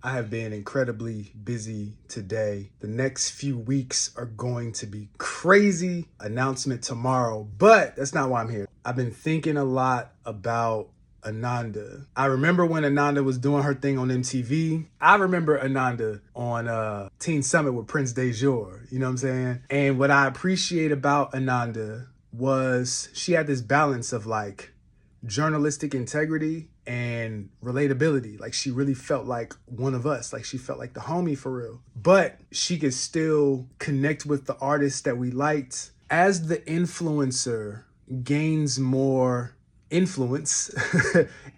I have been incredibly busy today. The next few weeks are going to be crazy. Announcement tomorrow, but that's not why I'm here. I've been thinking a lot about Ananda. I remember when Ananda was doing her thing on MTV. I remember Ananda on Teen Summit with Prince Dejour, you know what I'm saying? And what I appreciate about Ananda was she had this balance of like journalistic integrity and relatability. Like she really felt like one of us. Like she felt like the homie for real. But she could still connect with the artists that we liked. As the influencer gains more influence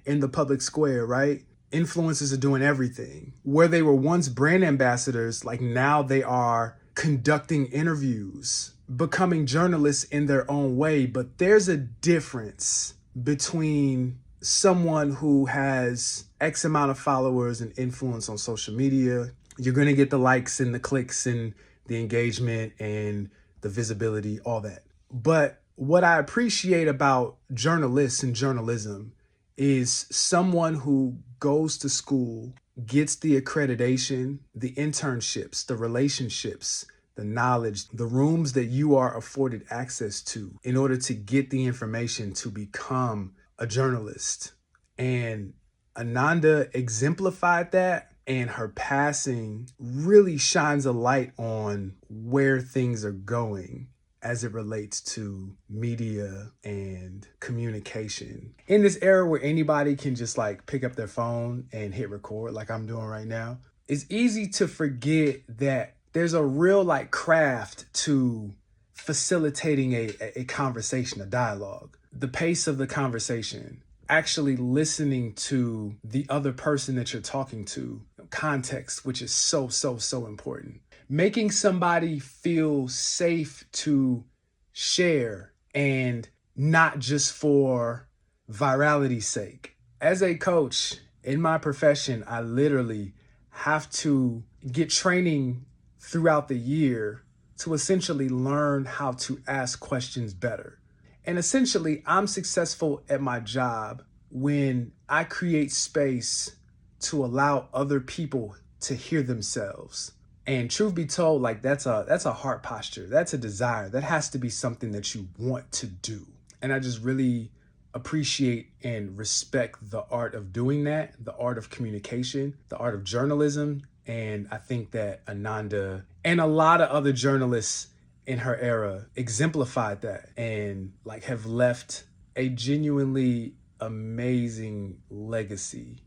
in the public square, right? Influencers are doing everything. Where they were once brand ambassadors, like now they are conducting interviews, becoming journalists in their own way. But there's a difference between someone who has X amount of followers and influence on social media. You're going to get the likes and the clicks and the engagement and the visibility, all that. But what I appreciate about journalists and journalism is someone who goes to school, gets the accreditation, the internships, the relationships, the knowledge, the rooms that you are afforded access to in order to get the information to become a journalist. And Ananda exemplified that, and her passing really shines a light on where things are going as it relates to media and communication. In this era where anybody can just like pick up their phone and hit record like I'm doing right now, it's easy to forget that there's a real like craft to facilitating a conversation, a dialogue. The pace of the conversation, actually listening to the other person that you're talking to, context, which is so important. Making somebody feel safe to share and not just for virality's sake. As a coach in my profession, I literally have to get training throughout the year to essentially learn how to ask questions better. And essentially, I'm successful at my job when I create space to allow other people to hear themselves. And truth be told, like that's a heart posture. That's a desire. That has to be something that you want to do. And I just really appreciate and respect the art of doing that, the art of communication, the art of journalism. And I think that Ananda and a lot of other journalists in her era exemplified that and like have left a genuinely amazing legacy